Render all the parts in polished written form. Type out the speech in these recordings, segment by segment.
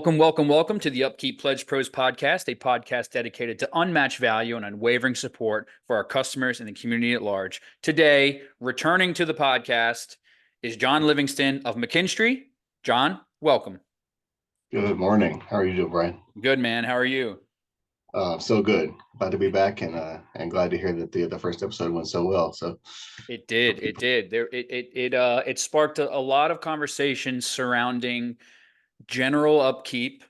Welcome to the Upkeep Pledge Pros Podcast, a podcast dedicated to unmatched value and unwavering support for our customers and the community at large. Today, returning to the podcast is John Livingston of McKinstry. John, welcome. Good morning. How are you doing, Bryan? Good, man. How are you? So good. Glad to be back, and glad to hear that the first episode went so well. So It did. It did. It sparked a lot of conversations surrounding general upkeep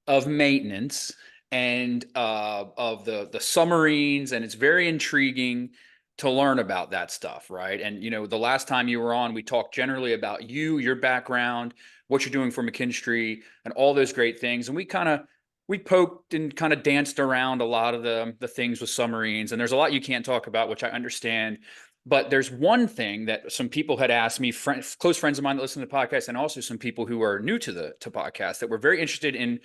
of maintenance and of the submarines, and it's very intriguing to learn about that stuff, right? And the last time you were on, we talked generally about your background, what you're doing for McKinstry, and all those great things. And we poked and kind of danced around a lot of the things with submarines. And there's a lot you can't talk about, which I understand. But there's one thing that some people had asked me, close friends of mine that listen to the podcast, and also some people who are new to the podcast that were very interested in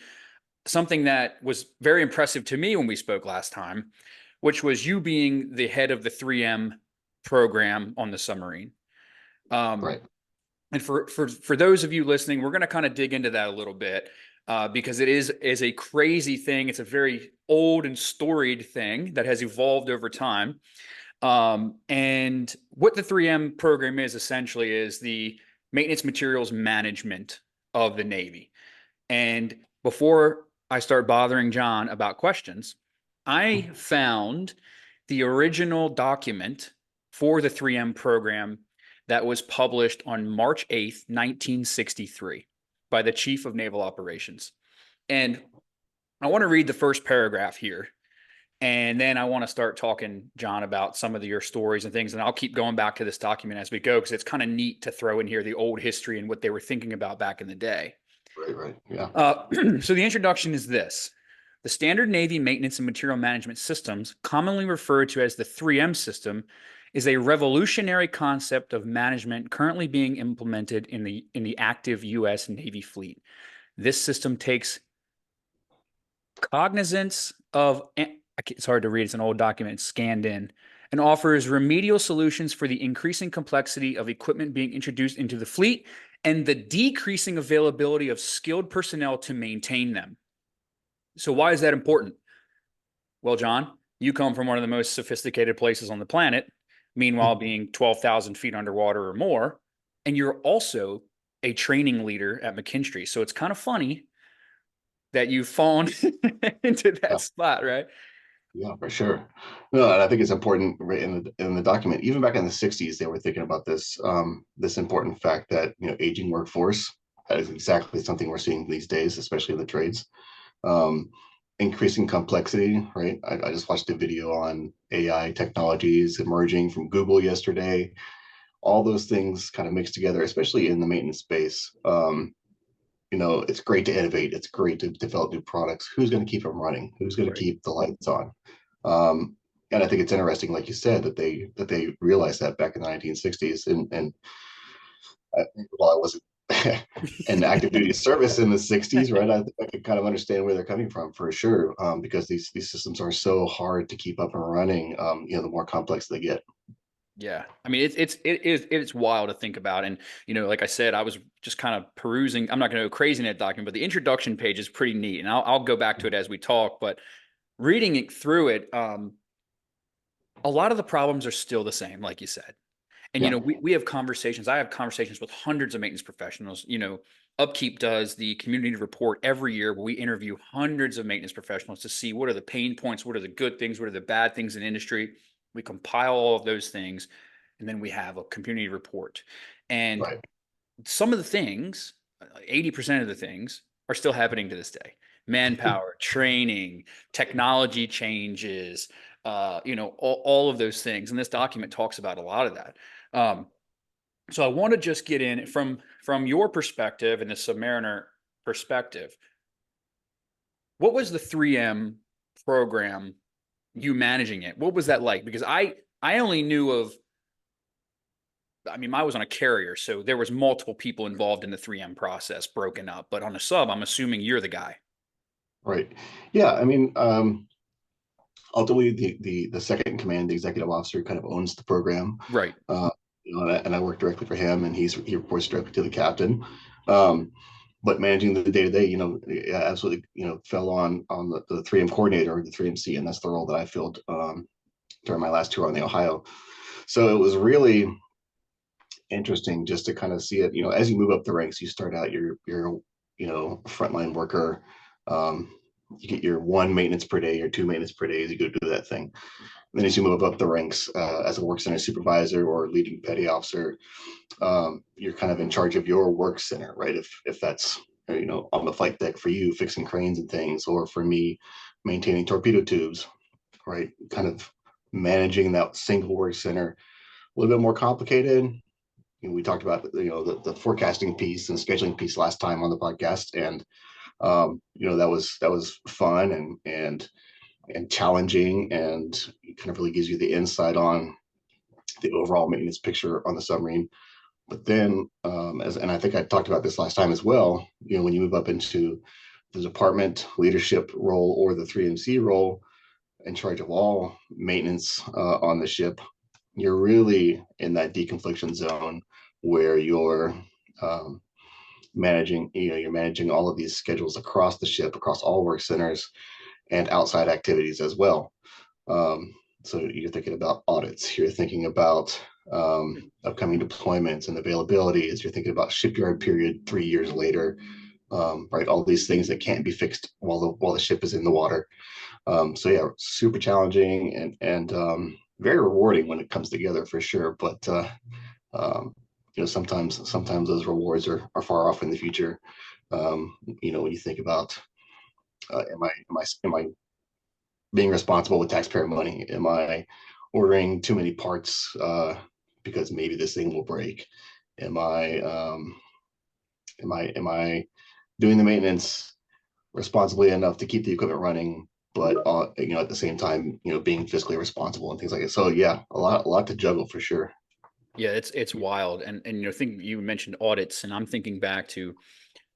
something that was very impressive to me when we spoke last time, which was you being the head of the 3M program on the submarine. right. And for those of you listening, we're going to kind of dig into that a little bit because it is a crazy thing. It's a very old and storied thing that has evolved over time. And what the 3M program is essentially is the maintenance materials management of the Navy. And before I start bothering John about questions, I found the original document for the 3M program that was published on March 8th, 1963 by the Chief of Naval Operations. And I want to read the first paragraph here. And then I want to start talking, John, about some of your stories and things. And I'll keep going back to this document as we go, because it's kind of neat to throw in here the old history and what they were thinking about back in the day. Right. Yeah. So the introduction is this. The Standard Navy Maintenance and Material Management Systems, commonly referred to as the 3M system, is a revolutionary concept of management currently being implemented in the active U.S. Navy fleet. This system takes cognizance of, it's hard to read, it's an old document, it's scanned in, and offers remedial solutions for the increasing complexity of equipment being introduced into the fleet and the decreasing availability of skilled personnel to maintain them. So why is that important? Well, John, you come from one of the most sophisticated places on the planet, meanwhile being 12,000 feet underwater or more, and you're also a training leader at McKinstry. So it's kind of funny that you've fallen into that spot, right? Yeah, for sure. No, and I think it's important right in the document. Even back in the 60s, they were thinking about this this important fact that aging workforce, that is exactly something we're seeing these days, especially in the trades. Increasing complexity, right? I just watched a video on AI technologies emerging from Google yesterday. All those things kind of mixed together, especially in the maintenance space. It's great to innovate. It's great to develop new products. Who's going to keep them running? Who's going to keep the lights on? And I think it's interesting, like you said, that they realized that back in the 1960s. And while I wasn't in active duty service in the 60s, right, I could kind of understand where they're coming from for sure, because these systems are so hard to keep up and running. The more complex they get. Yeah. I mean, it's wild to think about. And, like I said, I was just kind of perusing. I'm not going to go crazy in that document, but the introduction page is pretty neat. And I'll go back to it as we talk, but reading it through it, a lot of the problems are still the same, like you said. And, we have conversations. I have conversations with hundreds of maintenance professionals. Upkeep does the community report every year where we interview hundreds of maintenance professionals to see what are the pain points, what are the good things, what are the bad things in industry. We compile all of those things, and then we have a community report. And Right. some of the things, 80% of the things, are still happening to this day. Manpower, training, technology changes, all of those things. And this document talks about a lot of that. So I want to just get in from your perspective and the Submariner perspective. What was the 3M program, you managing it? What was that like? Because I only knew of, I was on a carrier, so there was multiple people involved in the 3M process broken up. But on a sub, I'm assuming you're the guy. Right. Yeah. Ultimately, the second in command, the executive officer, kind of owns the program. Right. And I work directly for him, and he reports directly to the captain. but managing the day to day, absolutely, fell on the 3M coordinator or the 3MC, and that's the role that I filled during my last tour on the Ohio. So it was really interesting just to kind of see it. As you move up the ranks, you start out your frontline worker. You get your one maintenance per day or two maintenance per day as you go do that thing. And then as you move up the ranks as a work center supervisor or leading petty officer, you're kind of in charge of your work center, right? If that's on the flight deck for you, fixing cranes and things, or for me, maintaining torpedo tubes, right? Kind of managing that single work center, a little bit more complicated. We talked about the forecasting piece and scheduling piece last time on the podcast, and that was fun and challenging, and it kind of really gives you the insight on the overall maintenance picture on the submarine. But then, and I think I talked about this last time as well, when you move up into the department leadership role or the 3MC role, in charge of all maintenance on the ship, you're really in that deconfliction zone where you're you're managing all of these schedules across the ship, across all work centers and outside activities as well. So you're thinking about audits, you're thinking about upcoming deployments and availabilities, you're thinking about shipyard period 3 years later, right? All these things that can't be fixed while the ship is in the water. So yeah, super challenging and very rewarding when it comes together for sure. But sometimes those rewards are far off in the future. When you think about am I being responsible with taxpayer money? Am I ordering too many parts because maybe this thing will break? Am I doing the maintenance responsibly enough to keep the equipment running, but at the same time, being fiscally responsible and things like that. So yeah, a lot to juggle for sure. Yeah, it's wild. And think you mentioned audits, and I'm thinking back to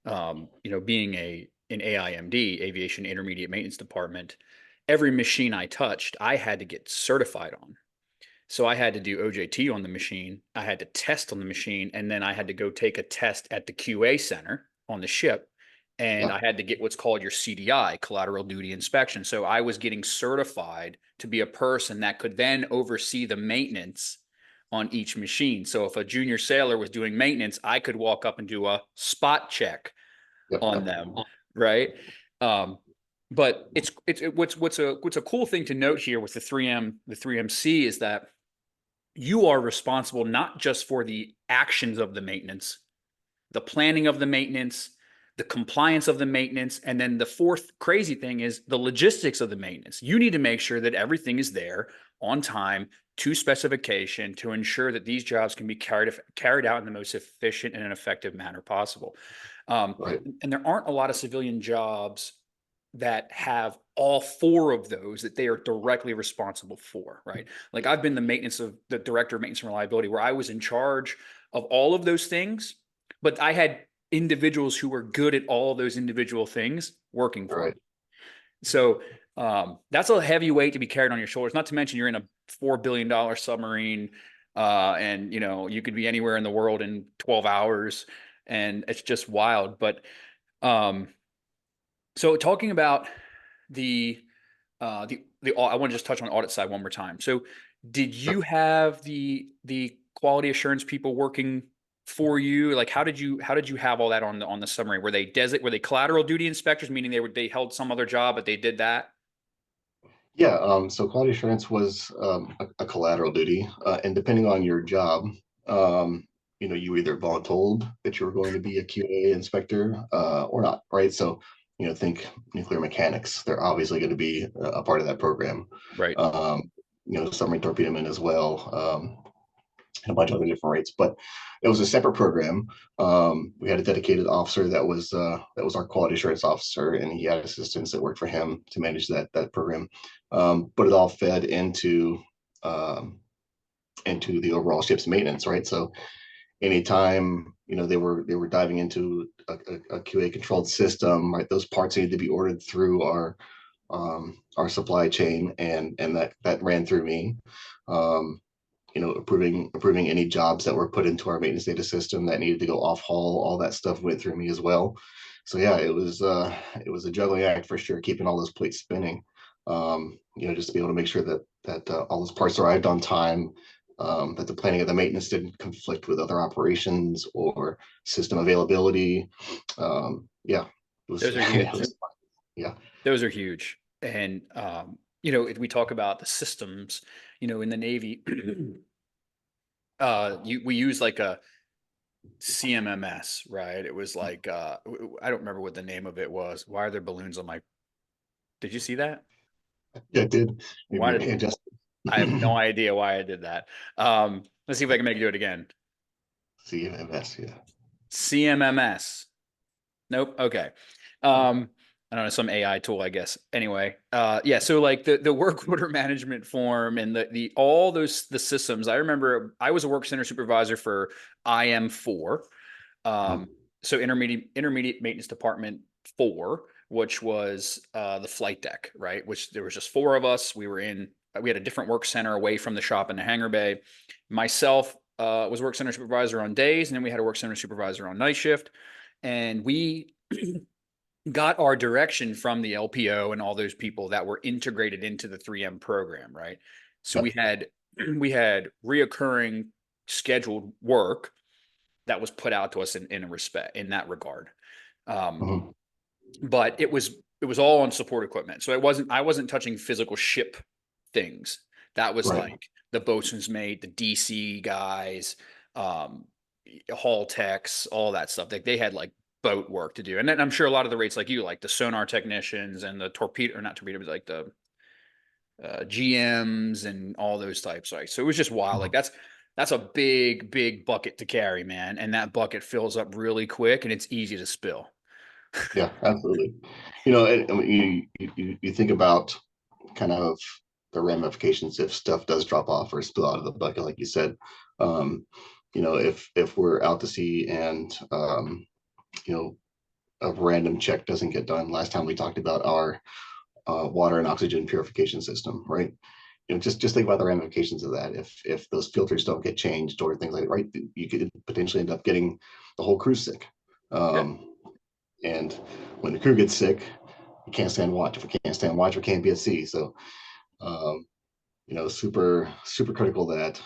being an AIMD, Aviation Intermediate Maintenance Department. Every machine I touched, I had to get certified on. So I had to do OJT on the machine, I had to test on the machine, and then I had to go take a test at the QA center on the ship. And Yeah, I had to get what's called your CDI, collateral duty inspection. So I was getting certified to be a person that could then oversee the maintenance on each machine. So if a junior sailor was doing maintenance, I could walk up and do a spot check yep, on yep. them, right? But what's a cool thing to note here with the 3MC is that you are responsible not just for the actions of the maintenance, the planning of the maintenance, the compliance of the maintenance, and then the fourth crazy thing is the logistics of the maintenance. You need to make sure that everything is there on time to specification to ensure that these jobs can be carried out in the most efficient and effective manner possible. Right. And there aren't a lot of civilian jobs that have all four of those that they are directly responsible for, right? Like I've been the director of maintenance and reliability, where I was in charge of all of those things, but I had individuals who were good at all of those individual things working for Right. me. So that's a heavy weight to be carried on your shoulders. Not to mention you're in a $4 billion submarine, and you could be anywhere in the world in 12 hours, and it's just wild. But so talking about the I want to just touch on audit side one more time. So did you have the quality assurance people working for you? Like how did you have all that on the submarine? Were they collateral duty inspectors, meaning they held some other job but they did that? Yeah, so quality assurance was a collateral duty, and depending on your job, you either voluntold that you were going to be a QA inspector or not, right? So, think nuclear mechanics; they're obviously going to be a part of that program. Right. Submarine torpedo men as well, and a bunch of other different rates. But it was a separate program. We had a dedicated officer that was our quality assurance officer, and he had assistants that worked for him to manage that program. But it all fed into the overall ship's maintenance, right? So anytime they were diving into a QA controlled system, right, those parts needed to be ordered through our supply chain, and that ran through me. approving any jobs that were put into our maintenance data system that needed to go off haul. All that stuff went through me as well. So yeah, it was a juggling act for sure, keeping all those plates spinning. Just to be able to make sure that all those parts arrived on time, that the planning of the maintenance didn't conflict with other operations or system availability. Yeah, it was, Those are huge. yeah. Those are huge. And, if we talk about the systems, in the Navy, we use like a CMMS, right? It was like, I don't remember what the name of it was. Why are there balloons on my, did you see that? Yeah, it did. Why Maybe did, adjust. I have no idea why I did that. Let's see if I can make you do it again. CMMS, yeah. CMMS. Nope. Okay. I don't know, some AI tool, I guess. Anyway, yeah. So like the work order management form and the all the systems. I remember I was a work center supervisor for IM4, Mhm. so intermediate maintenance department 4, which was the flight deck, right? Which there was just 4 of us. We had a different work center away from the shop in the hangar bay. Myself was work center supervisor on days, and then we had a work center supervisor on night shift, and we got our direction from the LPO and all those people that were integrated into the 3M program, right? So Yeah. we had reoccurring scheduled work that was put out to us in that regard. Um, Mhm. but it was all on support equipment. So I wasn't touching physical ship things. That was Right. like the boatswain's mate, the DC guys, um, haul techs, all that stuff. Like they had like boat work to do. And then I'm sure a lot of the rates like you, like the sonar technicians and the torpedo, or not torpedo, but like the GMs and all those types. Right. So it was just wild. Like Mhm. that's a big, big bucket to carry, man. And that bucket fills up really quick and it's easy to spill. Yeah, absolutely. I mean, you think about kind of the ramifications if stuff does drop off or spill out of the bucket, like you said. If we're out to sea and you know a random check doesn't get done. Last time we talked about our water and oxygen purification system, right? Just think about the ramifications of that. If those filters don't get changed or things like that, right, you could potentially end up getting the whole crew sick. Yeah. And when the crew gets sick, you can't stand watch. If we can't stand watch, we can't be at sea. So, um, super super critical that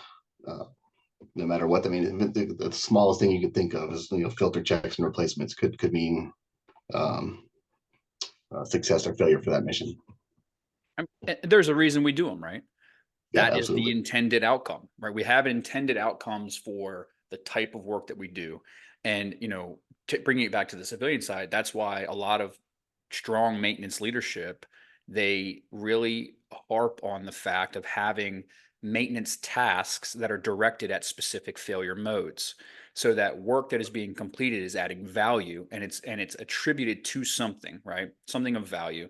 no matter what. I mean, the smallest thing you could think of is filter checks and replacements could mean um, success or failure for that mission. There's a reason we do them, right? Yeah, That is the absolutely. intended outcome, right? We have intended outcomes for the type of work that we do. And, bringing it back to the civilian side, that's why a lot of strong maintenance leadership, they really harp on the fact of having maintenance tasks that are directed at specific failure modes so that work that is being completed is adding value and it's attributed to something, right? Something of value.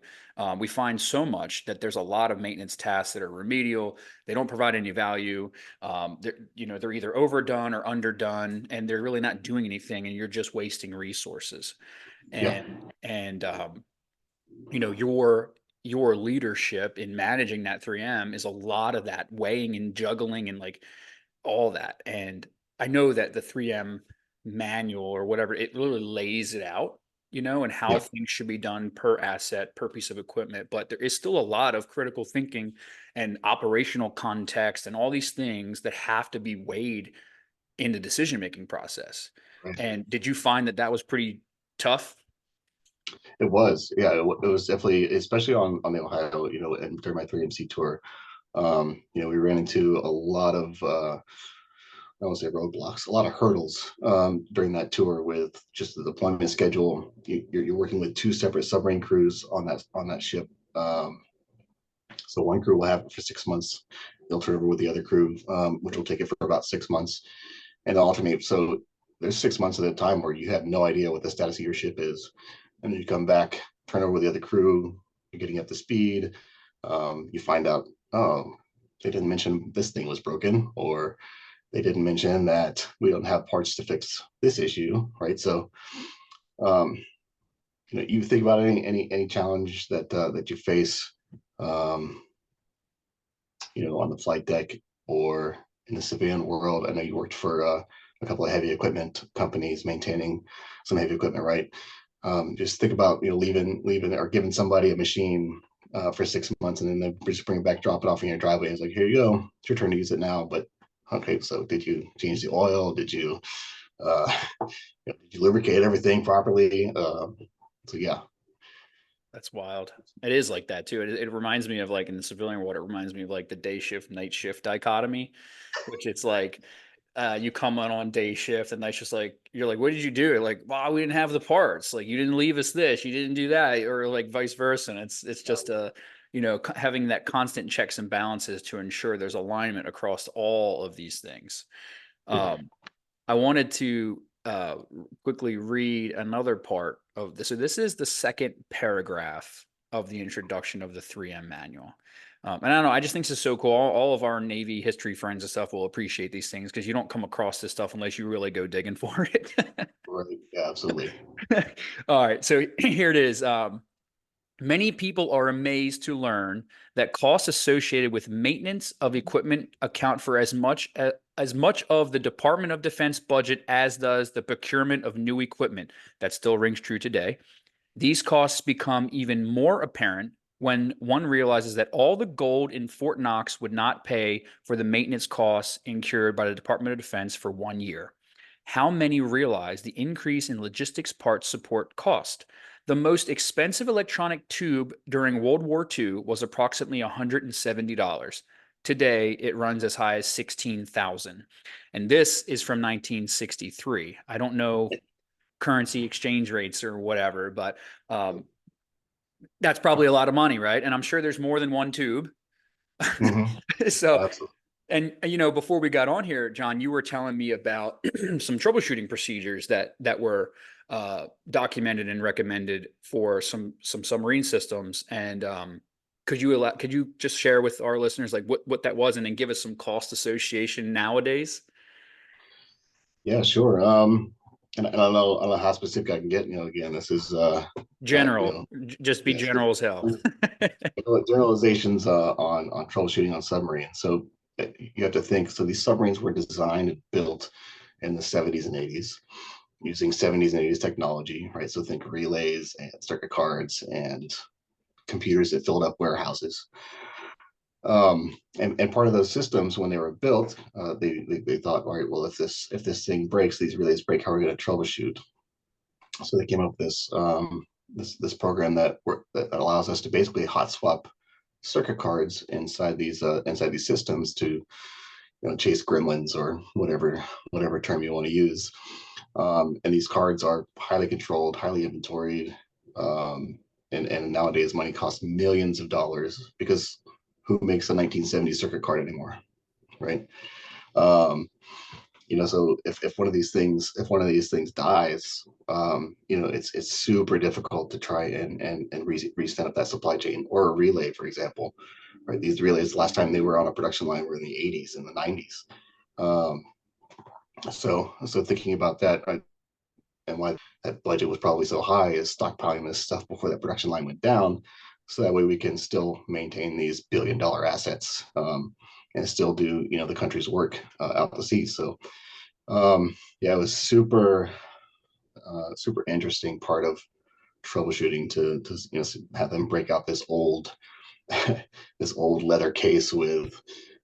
We find so much that there's a lot of maintenance tasks that are remedial. They don't provide any value. They're either overdone or underdone, and they're really not doing anything, and you're just wasting resources. Yeah, And your leadership in managing that 3M is a lot of that weighing and juggling and like all that. And I know that the 3M manual or whatever, it really lays it out, and how yeah, things should be done per asset, per piece of equipment. But there is still a lot of critical thinking and operational context and all these things that have to be weighed in the decision making process. right. And did you find that was pretty tough? It was, yeah, it was definitely, especially on the Ohio, and during my 3MC tour, we ran into a lot of I won't say roadblocks, a lot of hurdles during that tour with just the deployment schedule. You're working with 2 separate submarine crews on that ship. So one crew will have it for 6 months. They'll turn over with the other crew, which will take it for about 6 months, and they'll alternate. So there's 6 months at a time where you have no idea what the status of your ship is, and then you come back, turn over with the other crew. You're getting up to speed. You find out, oh, they didn't mention this thing was broken, or they didn't mention that we don't have parts to fix this issue, right? So, um, you think about any challenge that you face, um, on the flight deck or in the civilian world. I know you worked for a couple of heavy equipment companies maintaining some heavy equipment, right? Just think about leaving or giving somebody a machine for 6 months, and then they just bring it back, drop it off in your driveway. It's like, here you go, it's your turn to use it now. But okay, so did you change the oil? Did you uh, did you lubricate everything properly? So yeah. That's wild. It is like that too. It reminds me of, like, in the civilian world, it reminds me of like the day shift, night shift dichotomy, which it's like, you come on day shift and that's just like, you're like, what did you do? Like, wow, we didn't have the parts. Like, you didn't leave us this, you didn't do that, or like vice versa. And it's just having that constant checks and balances to ensure there's alignment across all of these things. Um, I wanted to quickly read another part of this. So this is the second paragraph of the introduction of the 3M manual. And I don't know, I just think this is so cool. All of our Navy history friends and stuff will appreciate these things, because you don't come across this stuff unless you really go digging for it. Right. Yeah, absolutely. All right, so here it is. Many people are amazed to learn that costs associated with maintenance of equipment account for as much of the Department of Defense budget as does the procurement of new equipment. That still rings true today. These costs become even more apparent when one realizes that all the gold in Fort Knox would not pay for the maintenance costs incurred by the Department of Defense for 1 year. How many realize the increase in logistics parts support cost? The most expensive electronic tube during World War II was approximately $170. Today, it runs as high as $16,000. And this is from 1963. I don't know currency exchange rates or whatever, but that's probably a lot of money, right? And I'm sure there's more than one tube. Mm-hmm. So, Absolutely. and before we got on here, John, you were telling me about some troubleshooting procedures that were documented and recommended for some submarine systems. And could you just share with our listeners like what that was, and then give us some cost association nowadays? Yeah, sure. And I don't know how specific I can get. Again, this is General, just be yes, general as hell. generalizations on troubleshooting on submarines. So you have to think. So these submarines were designed and built in the 70s and 80s using 70s and 80s technology, right? So think relays and circuit cards and computers that filled up warehouses. And part of those systems, when they were built, they thought, all right, well, if this thing breaks, these relays break, how are we going to troubleshoot? So they came up with this program that allows us to basically hot swap circuit cards inside these systems to chase gremlins or whatever term you want to use. And these cards are highly controlled, highly inventoried, and nowadays money costs millions of dollars because who makes a 1970 circuit card anymore, right? Um, so if one of these things dies, it's super difficult to try and reset up that supply chain. Or a relay, for example, right? These relays, last time they were on a production line were in the 80s and the 90s. Um, so thinking about that, right, and why that budget was probably so high is stockpiling this stuff before that production line went down, so that way we can still maintain these billion-dollar assets, and still do the country's work out the sea. So yeah, it was super interesting part of troubleshooting to have them break out this old this old leather case with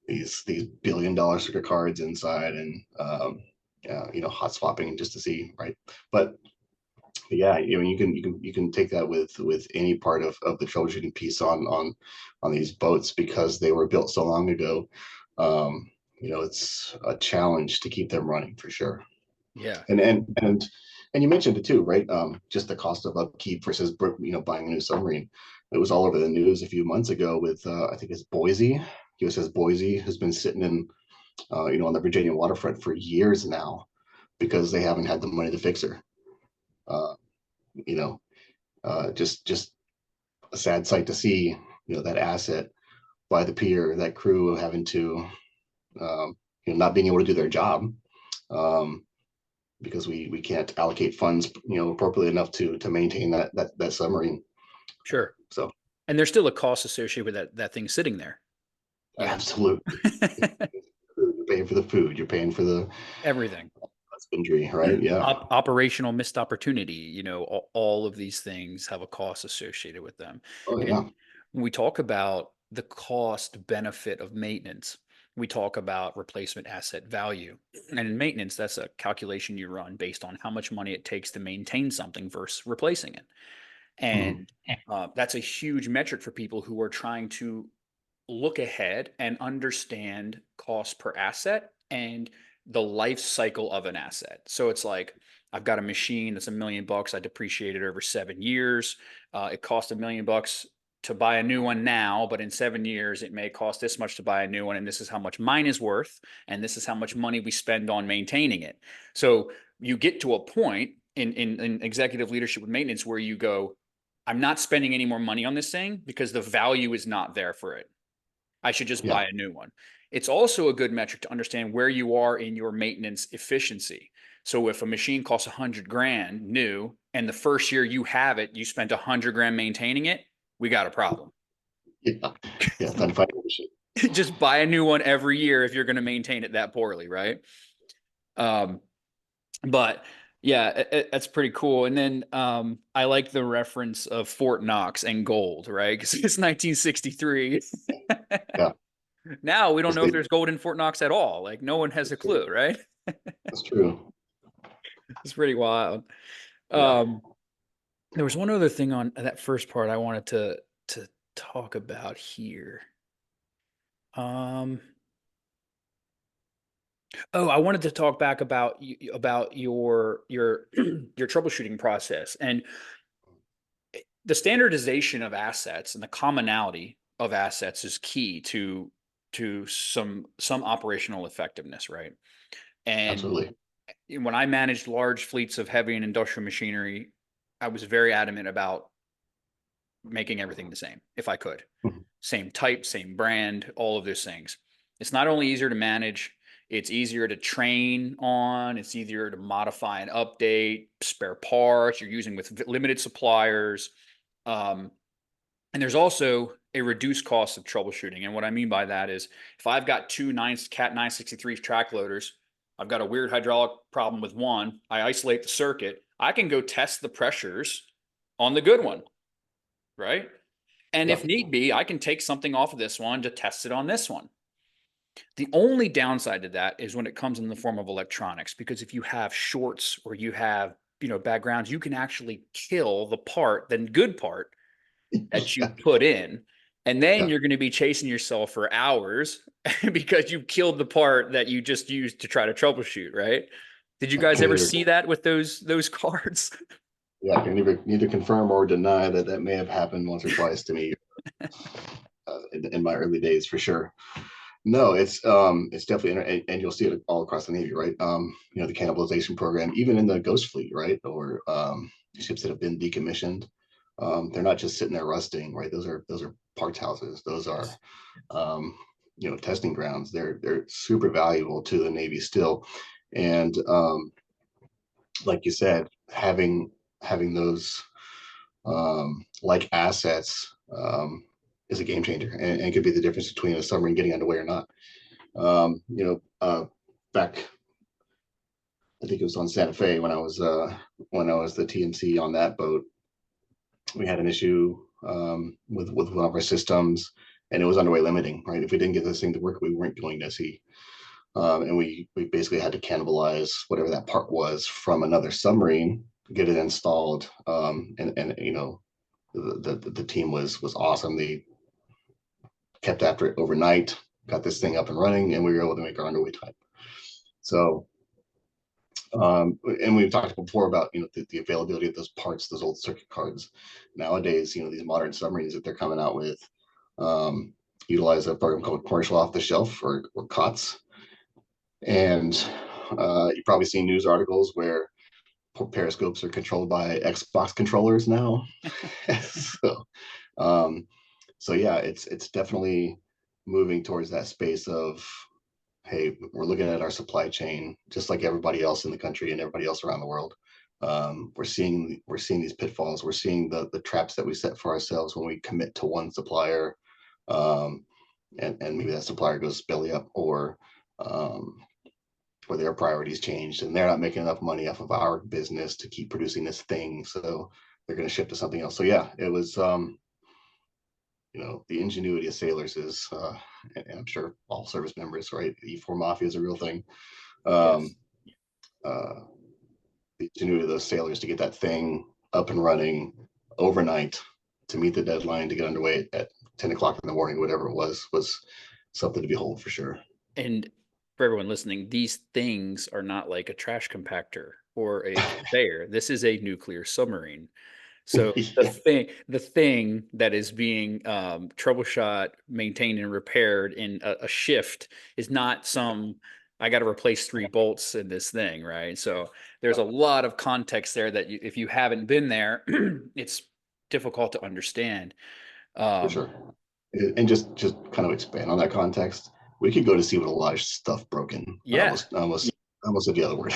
these billion-dollar circuit cards inside, and hot swapping just to see, right? But yeah, you can take that with any part of the troubleshooting piece on these boats, because they were built so long ago. It's a challenge to keep them running for sure. Yeah. And you mentioned it too, right? Just the cost of upkeep versus buying a new submarine. It was all over the news a few months ago with I think it's Boise, USS Boise, has been sitting in on the Virginia waterfront for years now because they haven't had the money to fix her. Uh, you know, just a sad sight to see, that asset by the pier, that crew having to, not being able to do their job. Um, because we can't allocate funds appropriately enough to maintain that submarine. Sure. So And there's still a cost associated with that thing sitting there. absolutely, paying for the food, you're paying for the Everything. husbandry, right? Yeah. Operational missed opportunity, all of these things have a cost associated with them. Oh And yeah. when we talk about the cost benefit of maintenance, we talk about replacement asset value. And in maintenance, that's a calculation you run based on how much money it takes to maintain something versus replacing it. Mhm. And that's a huge metric for people who are trying to look ahead and understand cost per asset and the life cycle of an asset. So it's like, I've got a machine that's $1 million. I depreciate it over 7 years. It costs $1 million to buy a new one now, but in 7 years, it may cost this much to buy a new one. And this is how much mine is worth. And this is how much money we spend on maintaining it. So you get to a point in executive leadership with maintenance where you go, I'm not spending any more money on this thing because the value is not there for it. I should just Yeah. buy a new one. It's also a good metric to understand where you are in your maintenance efficiency. So if a machine costs 100 grand new and the first year you have it, you spent 100 grand maintaining it, we got a problem. Yeah. Yeah. Time to find a machine. Just buy a new one every year if you're going to maintain it that poorly, right? Um, but yeah, that's pretty cool. And then I like the reference of Fort Knox and gold, right? Because it's 1963. Yeah. Now we don't That's know if the- there's gold in Fort Knox at all. Like no one has a clue, right? that's true. It's pretty wild. Yeah. Um, there was one other thing on that first part I wanted to talk about here. Um, I wanted to talk back about about your your troubleshooting process and the standardization of assets and the commonality of assets is key to some operational effectiveness, right? And Absolutely. when I managed large fleets of heavy and industrial machinery, I was very adamant about making everything the same if I could. Mhm. Same type, same brand, all of those things. It's not only easier to manage, it's easier to train on, it's easier to modify and update, spare parts you're using with limited suppliers. Um, and there's also a reduced cost of troubleshooting. And what I mean by that is if I've got two Cat 963 track loaders, I've got a weird hydraulic problem with one, I isolate the circuit, I can go test the pressures on the good one, right? And Yeah. if need be, I can take something off of this one to test it on this one. The only downside to that is when it comes in the form of electronics, because if you have shorts or you have, backgrounds, you can actually kill the part, the good part that you put in. And then Yeah. you're going to be chasing yourself for hours because you killed the part that you just used to try to troubleshoot, right? Did you I guys can ever either, see that with those cards? yeah, I can neither confirm or deny that that may have happened once or twice to me in my early days for sure. No, it's definitely, and you'll see it all across the Navy, right? The cannibalization program, even in the Ghost Fleet, right? Or ships that have been decommissioned. They're not just sitting there rusting, right? Those are parts houses. Those are Yes. testing grounds. They're super valuable to the Navy still. And like you said, having those like assets is a game changer and could be the difference between a submarine getting underway or not. Back, I think it was on Santa Fe when I was the TMC on that boat. We had an issue with one of our systems, and it was underway limiting. Right, if we didn't get this thing to work, we weren't going to sea, and we basically had to cannibalize whatever that part was from another submarine to get it installed. And the team was awesome. They kept after it overnight, got this thing up and running, and we were able to make our underway time. So, and we've talked before about the availability of those parts, those old circuit cards. Nowadays, these modern submarines that they're coming out with utilize a program called commercial off the shelf or COTS, and you've probably seen news articles where periscopes are controlled by Xbox controllers now. so, um, so yeah, it's definitely moving towards that space of, hey, we're looking at our supply chain just like everybody else in the country and everybody else around the world. We're seeing these pitfalls. We're seeing the traps that we set for ourselves when we commit to one supplier, and maybe that supplier goes belly up, or where their priorities changed, and they're not making enough money off of our business to keep producing this thing, so they're going to shift to something else. So yeah, it was the ingenuity of sailors is, and I'm sure all service members, right? E4 mafia is a real thing. Yes. um uh the ingenuity of those sailors to get that thing up and running overnight to meet the deadline to get underway at 10 o'clock in the morning, whatever it was something to behold for sure. And for everyone listening, these things are not like a trash compactor or a conveyor. This is a nuclear submarine. So Yeah, the thing that is being troubleshot, maintained, and repaired in a shift is not some. I got to replace 3 bolts in this thing, right? So there's a lot of context there that if you haven't been there, it's difficult to understand. for Um, sure. And just kind of expand on that context, we could go to sea with a lot of stuff broken. I yeah, almost said the other word.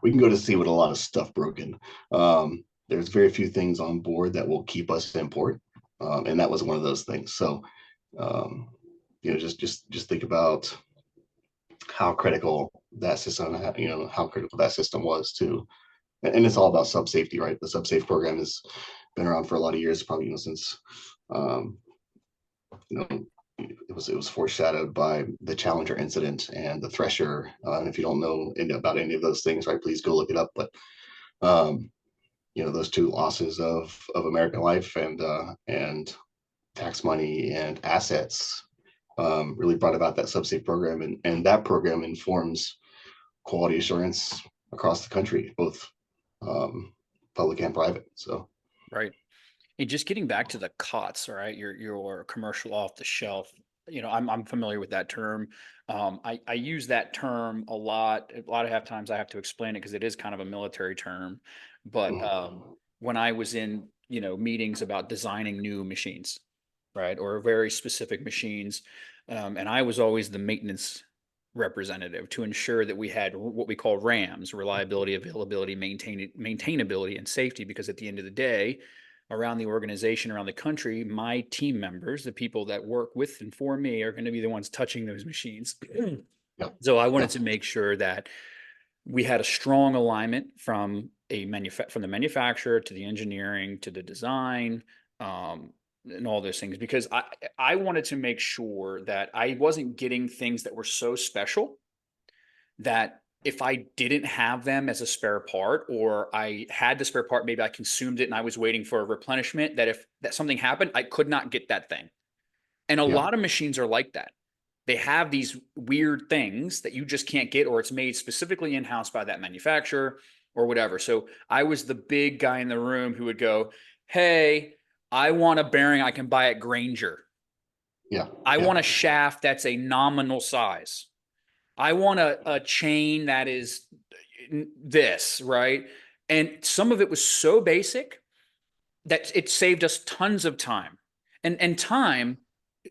We can go to sea with a lot of stuff broken. There's very few things on board that will keep us in port, and that was one of those things. So, um, just think about how critical that system, how critical that system was to, and it's all about sub safety, right? The sub safe program has been around for a lot of years, probably since um, you know it was foreshadowed by the Challenger incident and the Thresher. And if you don't know about any of those things, right, please go look it up. But um, those two losses of American life and tax money and assets really brought about that subsafe program, and that program informs quality assurance across the country, both public and private. So right. And just getting back to the COTS, right? Your commercial off the shelf. I'm familiar with that term. I use that term a lot. A lot of half times I have to explain it because it is kind of a military term. But when I was in meetings about designing new machines, right, or very specific machines, and I was always the maintenance representative to ensure that we had what we call RAMs: reliability, availability, maintainability, and safety. Because at the end of the day, around the organization, around the country, my team members, the people that work with and for me, are going to be the ones touching those machines. yeah, So I wanted yeah, to make sure that we had a strong alignment from from the manufacturer to the engineering to the design, and all those things, because I wanted to make sure that I wasn't getting things that were so special that if I didn't have them as a spare part, or I had the spare part, maybe I consumed it and I was waiting for a replenishment, that if that something happened, I could not get that thing. And a yeah, lot of machines are like that. They have these weird things that you just can't get, or it's made specifically in house by that manufacturer or whatever. So I was the big guy in the room who would go, "Hey, I want a bearing I can buy at Granger. yeah, I yeah, want a shaft that's a nominal size. I want a chain that is this," right? And some of it was so basic that it saved us tons of time. And time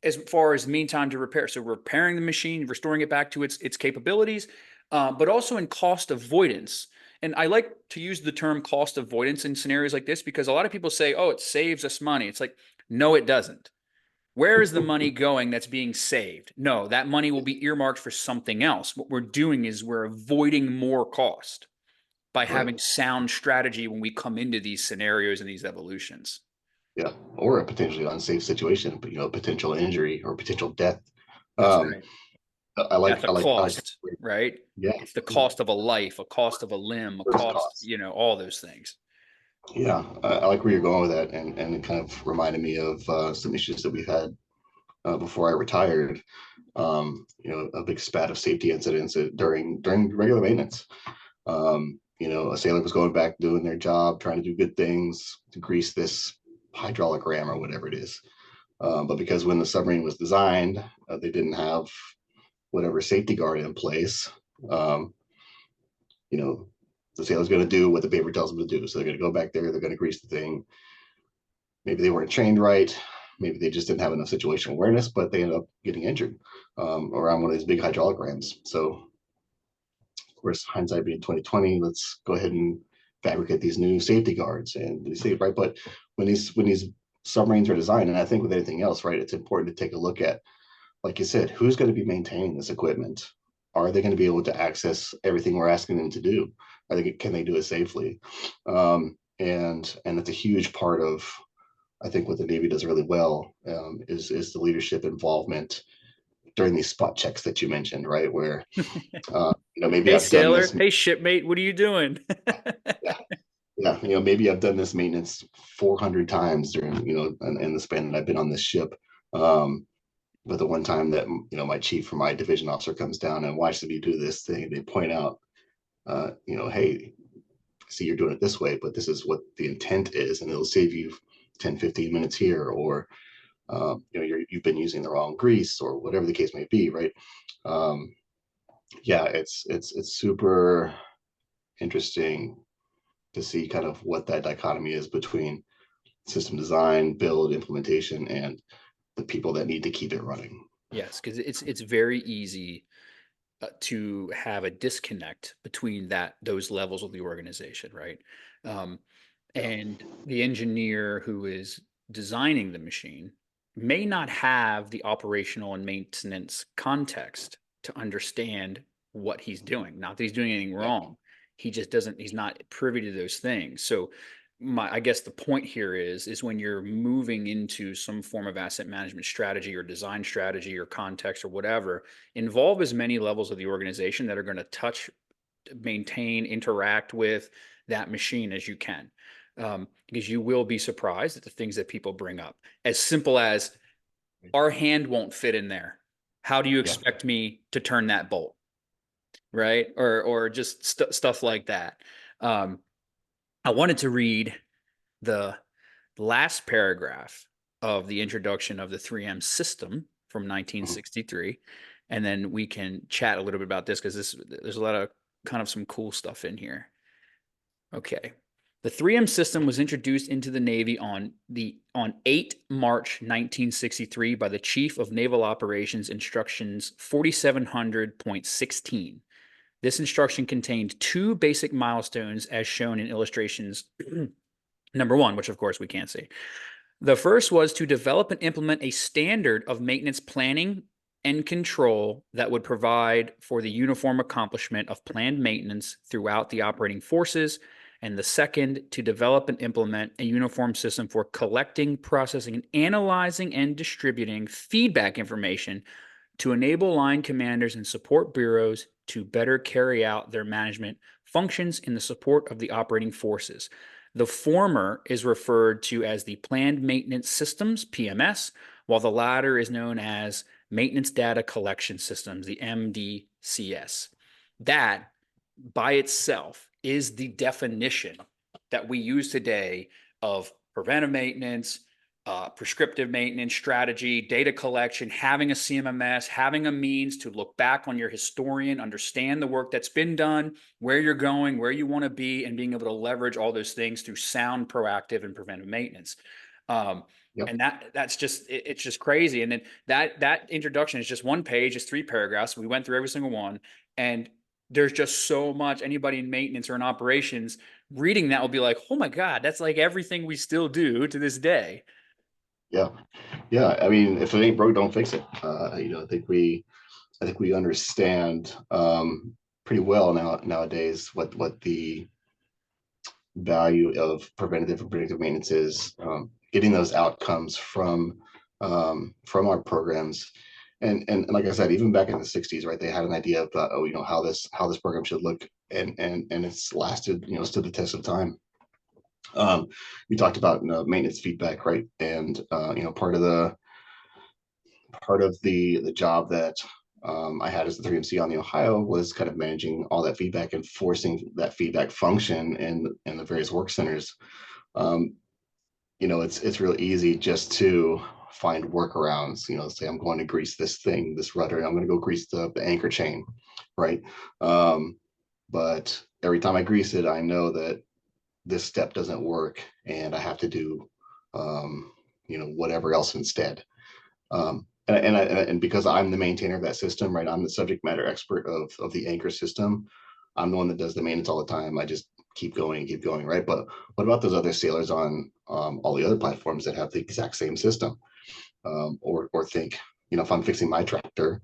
as far as mean time to repair. So repairing the machine, restoring it back to its capabilities, but also in cost avoidance. And I like to use the term cost avoidance in scenarios like this because a lot of people say, "Oh, it saves us money." It's like, no, it doesn't. Where is the money going that's being saved? No, that money will be earmarked for something else. What we're doing is we're avoiding more cost by right, having sound strategy when we come into these scenarios and these evolutions. yeah, or a potentially unsafe situation, but potential injury or potential death. That's Um, right. I That's like, a I like, I like, cost, right? yeah, It's the yeah, cost of a life, a cost of a limb, a first cost, cost. all those things. Yeah, I like where you're going with that, and it kind of reminded me of some issues that we've had before I retired. A big spat of safety incidents during regular maintenance. A sailor was going back doing their job, trying to do good things to grease this hydraulic ram or whatever it is. But because when the submarine was designed, they didn't have whatever safety guard in place. Um, you know, the sailor's going to do what the paper tells them to do. So they're going to go back there, they're going to grease the thing. Maybe they weren't trained right. Maybe they just didn't have enough situational awareness, but they ended up getting injured around one of these big hydraulic rams. So, of course, hindsight being 2020, let's go ahead and fabricate these new safety guards and be safe, right? But when these submarines are designed, and I think with anything else, right, it's important to take a look at, like you said, who's going to be maintaining this equipment? are they going to be able to access everything we're asking them to do? Can they do it safely? And it's a huge part of, I think, what the Navy does really well, is the leadership involvement during these spot checks that you mentioned, right? Where maybe Hey, I've done sailor. this. Hey, shipmate. What are you doing? Yeah, yeah, maybe I've done this maintenance 400 times during, in the span that I've been on this ship. But the one time that, my chief or my division officer comes down and watches me do this thing, they point out, hey, see, you're doing it this way, but this is what the intent is, and it'll save you 10, 15 minutes here, or you've been using the wrong grease, or whatever the case may be, right? Um, yeah, it's super interesting to see kind of what that dichotomy is between system design, build, implementation, and the people that need to keep it running. Yes, because it's very easy to have a disconnect between those levels of the organization, right? Um, Yeah, and the engineer who is designing the machine may not have the operational and maintenance context to understand what he's doing. Not that he's doing anything yeah, wrong. He just doesn't, he's not privy to those things. So I guess the point here is when you're moving into some form of asset management strategy or design strategy or context or whatever, involve as many levels of the organization that are going to touch, maintain, interact with that machine as you can. Because you will be surprised at the things that people bring up. As simple as, our hand won't fit in there. How do you yeah, expect me to turn that bolt? Right? Or just stuff like that. Um, I wanted to read the last paragraph of the introduction of the 3M system from mhm, 1963, and then we can chat a little bit about this because there's a lot of kind of some cool stuff in here. Okay. The 3M system was introduced into the Navy on 8 March 1963 by the Chief of Naval Operations Instructions 4700.16. This instruction contained two basic milestones as shown in illustrations number 1, which of course we can't see. The first was to develop and implement a standard of maintenance planning and control that would provide for the uniform accomplishment of planned maintenance throughout the operating forces. And the second, to develop and implement a uniform system for collecting, processing, analyzing, and distributing feedback information to enable line commanders and support bureaus to better carry out their management functions in the support of the operating forces. The former is referred to as the Planned Maintenance Systems, PMS, while the latter is known as Maintenance Data Collection Systems, the MDCS. That by itself is the definition that we use today of preventive maintenance, prescriptive maintenance strategy, data collection, having a CMMS, having a means to look back on your historian, understand the work that's been done, where you're going, where you want to be, and being able to leverage all those things through sound, proactive, and preventive maintenance. Um, yep, and that's just it's just crazy. And then that introduction is just one page, it's 3 paragraphs. We went through every single one, and there's just so much. Anybody in maintenance or in operations reading that will be like, oh my God, that's like everything we still do to this day. yeah, yeah. I mean, if it ain't broke, don't fix it. I think we understand pretty well nowadays what the value of preventative and predictive maintenance is. Getting those outcomes from our programs, and like I said, even back in the '60s, right? They had an idea of how this program should look, and it's lasted, stood the test of time. We talked about maintenance feedback, right? And part of the job that I had as the 3MC on the Ohio was kind of managing all that feedback and forcing that feedback function in the various work centers. Um, it's real easy just to find workarounds. Say I'm going to grease this thing, this rudder, I'm going to go grease the anchor chain, right? But every time I grease it, I know that this step doesn't work, and I have to do, whatever else instead. And because I'm the maintainer of that system, right? I'm the subject matter expert of the anchor system. I'm the one that does the maintenance all the time. I just keep going, right? But what about those other sailors on all the other platforms that have the exact same system? Or think, if I'm fixing my tractor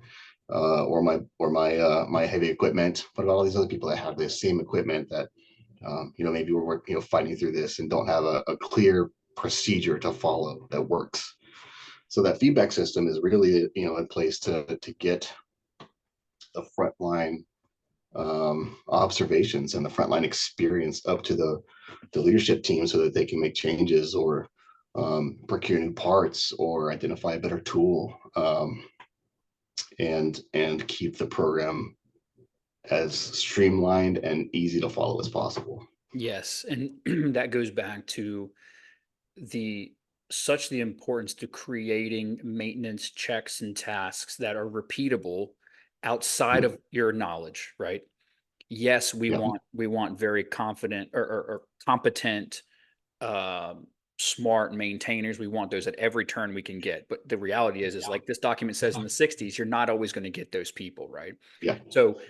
or my heavy equipment? What about all these other people that have this same equipment that maybe we're fighting through this and don't have a clear procedure to follow that works? So that feedback system is really in place to get the frontline observations and the frontline experience up to the leadership team so that they can make changes or procure new parts or identify a better tool, and keep the program as streamlined and easy to follow as possible. Yes, and that goes back to the the importance to creating maintenance checks and tasks that are repeatable outside Mhm. of your knowledge, right? Yes, Yeah, we want very confident or competent, um, smart maintainers. We want those at every turn we can get. But the reality is like this document says in the 60s, you're not always going to get those people, right? yeah, So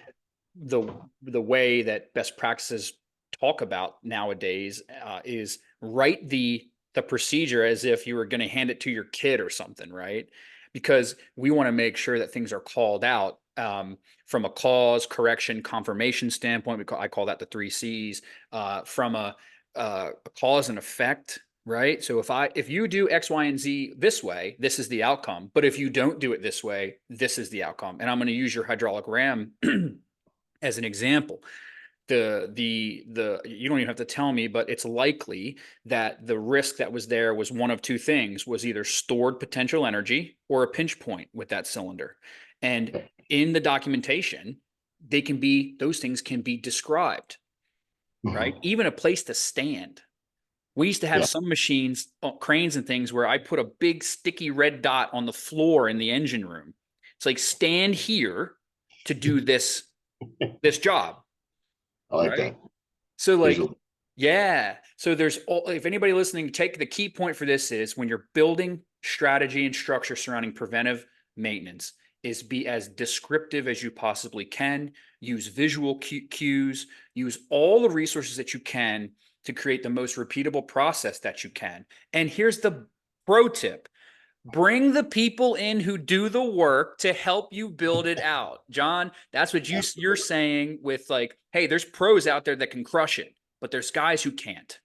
the the way that best practices talk about nowadays is write the procedure as if you were going to hand it to your kid or something, right? Because we want to make sure that things are called out, from a cause, correction, confirmation standpoint. I call that the three C's. From a cause and effect, right? So if you do X, Y, and Z this way, this is the outcome. But if you don't do it this way, this is the outcome. And I'm going to use your hydraulic ram as an example. The you don't even have to tell me, but it's likely that the risk that was there was one of two things: was either stored potential energy or a pinch point with that cylinder. And okay. in the documentation, those things can be described, right? Mhm. Even a place to stand. We used to have Yeah, some machines, cranes and things, where I put a big sticky red dot on the floor in the engine room. It's like, stand here to do this job, I like right? that So like, visual. yeah. So if anybody listening, take the key point for this is when you're building strategy and structure surrounding preventive maintenance is be as descriptive as you possibly can, use visual cues, use all the resources that you can to create the most repeatable process that you can. And here's the pro tip: bring the people in who do the work to help you build it out. John, that's what you're saying with like, hey, there's pros out there that can crush it, but there's guys who can't.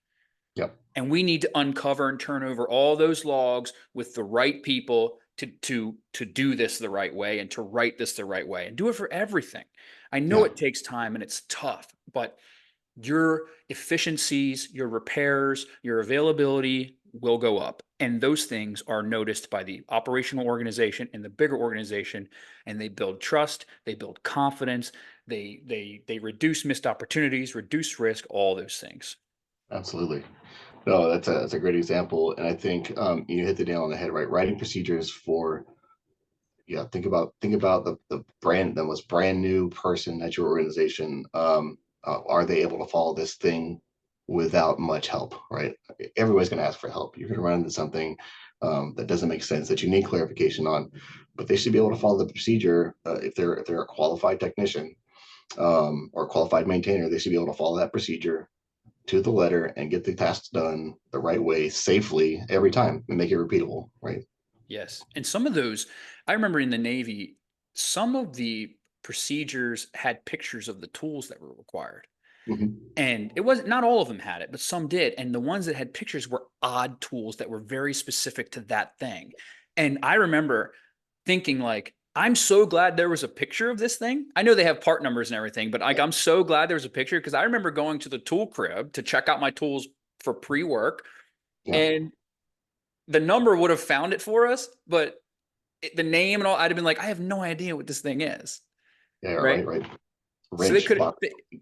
Yep. And we need to uncover and turn over all those logs with the right people to do this the right way and to write this the right way and do it for everything. I know Yeah. it takes time and it's tough, but your efficiencies, your repairs, your availability will go up. And those things are noticed by the operational organization and the bigger organization, and they build trust, they build confidence, they reduce missed opportunities, reduce risk, all those things. Absolutely. No, that's a great example, and I think you hit the nail on the head. Right, writing procedures for, yeah. Think about the most brand new person at your organization. Are they able to follow this thing without much help? Right, everybody's going to ask for help. You're going to run into something that doesn't make sense that you need clarification on, but they should be able to follow the procedure. If they're a qualified technician, or a qualified maintainer, they should be able to follow that procedure to the letter and get the tasks done the right way safely every time and make it repeatable, right? Yes. And some of those, I remember in the Navy, some of the procedures had pictures of the tools that were required. Mm-hmm. And it wasn't, not all of them had it, but some did. And the ones that had pictures were odd tools that were very specific to that thing. And I remember thinking like, I'm so glad there was a picture of this thing. I know they have part numbers and everything, but like, Yeah, I'm so glad there was a picture because I remember going to the tool crib to check out my tools for pre-work, yeah, and the number would have found it for us, but the name and all, I'd have been like, I have no idea what this thing is. yeah, Right. right, right. So they Wrench, could, box,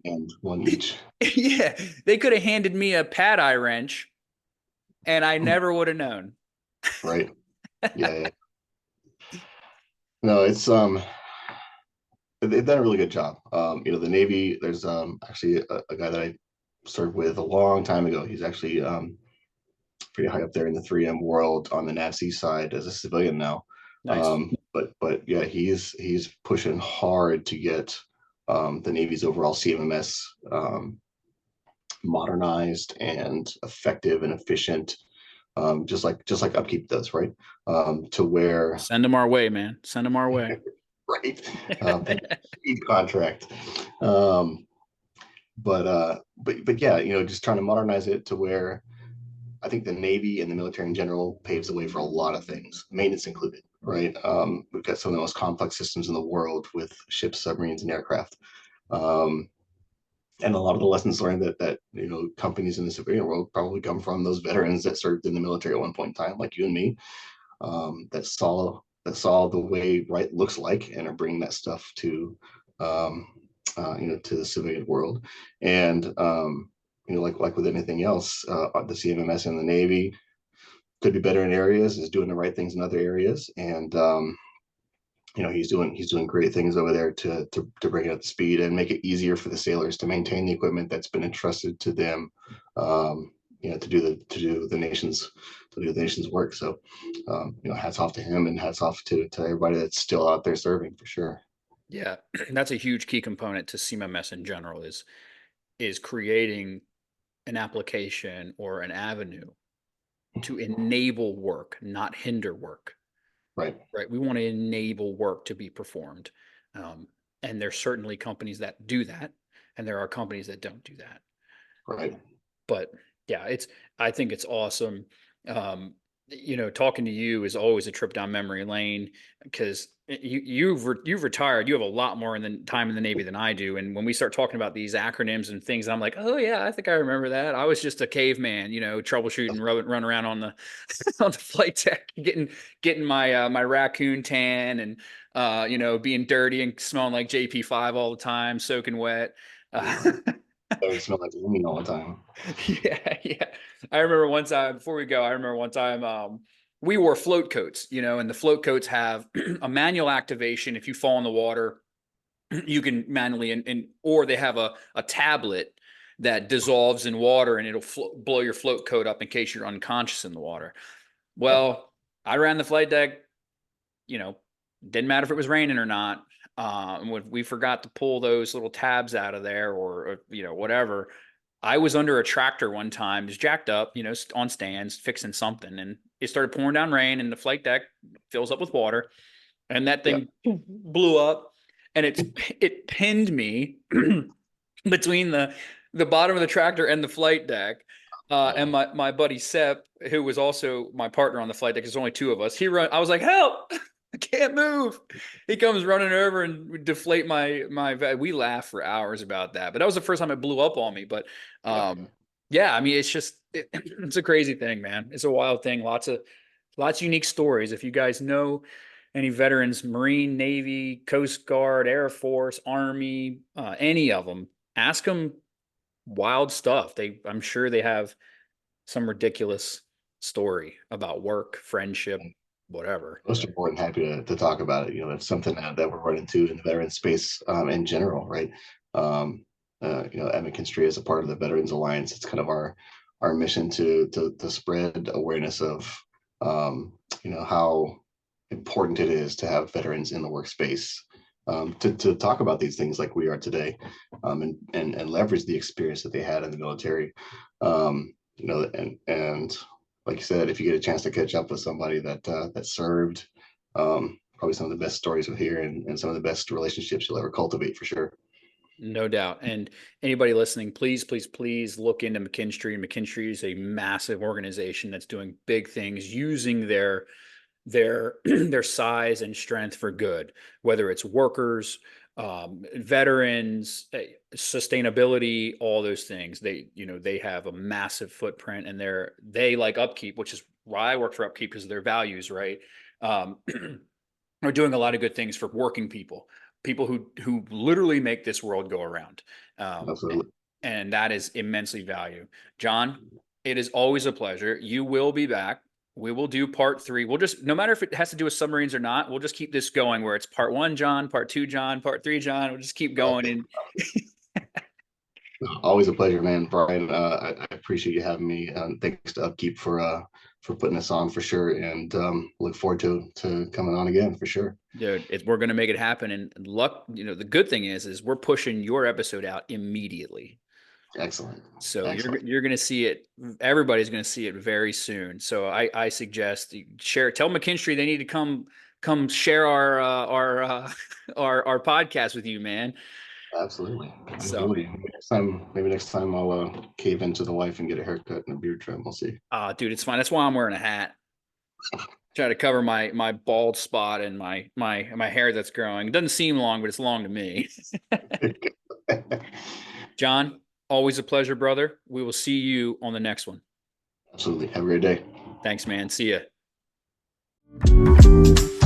and one each. yeah, they could have handed me a pad eye wrench and I never would have known. Right. Yeah, yeah. No, they've done a really good job. The Navy, there's actually a guy that I served with a long time ago. He's actually pretty high up there in the 3M world on the NAVSEA side as a civilian now. Nice. But yeah, he's pushing hard to get the Navy's overall CMMS modernized and effective and efficient, just like Upkeep does, right? To where Send them our way, man. Send them our way. right? That speed contract. Um, but yeah, just trying to modernize it to where I think the Navy and the military in general paves the way for a lot of things, maintenance included, right? We've got some of the most complex systems in the world with ships, submarines, and aircraft. Um, and a lot of the lessons learned that companies in the civilian world probably come from those veterans that served in the military at one point in time, like you and me, that saw the way right looks like and are bringing that stuff to um, to the civilian world. And like with anything else, the CMMS and the Navy could be better in areas, is doing the right things in other areas, and he's doing great things over there to bring it up to speed and make it easier for the sailors to maintain the equipment that's been entrusted to them, to do the nation's work. So, hats off to him, and hats off to everybody that's still out there serving for sure. Yeah, that's a huge key component to CMMS in general is creating an application or an avenue to enable work, not hinder work. Right, Right? We want to enable work to be performed, and there's certainly companies that do that, and there are companies that don't do that. right. But yeah, I think it's awesome. Talking to you is always a trip down memory lane because you've retired. You have a lot more in the time in the Navy than I do. And when we start talking about these acronyms and things, I'm like, oh yeah, I think I remember that. I was just a caveman, troubleshooting, run around on the on the flight deck, getting my raccoon tan and being dirty and smelling like JP5 all the time, soaking wet. I would smell like lemon all the time. Yeah, yeah. I remember one time before we go, we wore float coats, and the float coats have a manual activation. If you fall in the water, you can manually or they have a tablet that dissolves in water and it'll blow your float coat up in case you're unconscious in the water. Yep. Well, I ran the flight deck, you know, didn't matter if it was raining or not. When we forgot to pull those little tabs out of there or whatever, I was under a tractor one time, just jacked up, on stands, fixing something, and it started pouring down rain, and the flight deck fills up with water, and that Yep. thing blew up, and it pinned me between the bottom of the tractor and the flight deck. And my buddy Sep, who was also my partner on the flight deck, there's only two of us. I was like, help! I can't move. He comes running over and deflate my. We laughed for hours about that, but that was the first time it blew up on me. But Yep. yeah, I mean, it's a crazy thing, man. It's a wild thing. Lots of unique stories. If you guys know any veterans, Marine, Navy, Coast Guard, Air Force, Army, any of them, ask them wild stuff. I'm sure they have some ridiculous story about work, friendship, whatever. Most important, happy to talk about it. It's something that we're running into in the veteran space in general, right? At McKinstry, as a part of the Veterans Alliance, it's kind of our mission to spread awareness of how important it is to have veterans in the workspace, to talk about these things like we are today, and leverage the experience that they had in the military. And like you said, if you get a chance to catch up with somebody that served, probably some of the best stories you'll hear, and some of the best relationships you'll ever cultivate for sure. No doubt. And anybody listening, please, please, please look into McKinstry. McKinstry is a massive organization that's doing big things using their size and strength for good, whether it's workers, veterans, sustainability, all those things. They have a massive footprint, and they like Upkeep, which is why I work for Upkeep, because of their values, right? Are doing a lot of good things for working people who literally make this world go around. Absolutely. And that is immensely value. John, it is always a pleasure. You will be back. We will do part 3. We'll just, no matter if it has to do with submarines or not, we'll just keep this going where it's part 1, John, part 2, John, part 3, John. We'll just keep going. And Always a pleasure, man. Bryan, I appreciate you having me. Thanks to Upkeep for putting us on for sure, and look forward to coming on again for sure. dude, we're going to make it happen. And luck, the good thing is we're pushing your episode out immediately. Excellent. So Excellent. you're going to see it. Everybody's going to see it very soon. So I suggest you tell McKinstry they need to come come share our podcast with you, man. Absolutely. So, Absolutely. Maybe next time I'll cave into the wife and get a haircut and a beard trim. We'll see. dude, it's fine. That's why I'm wearing a hat. Try to cover my bald spot and my hair that's growing. It doesn't seem long, but it's long to me. John, always a pleasure, brother. We will see you on the next one. Absolutely. Have a great day. Thanks, man. See ya.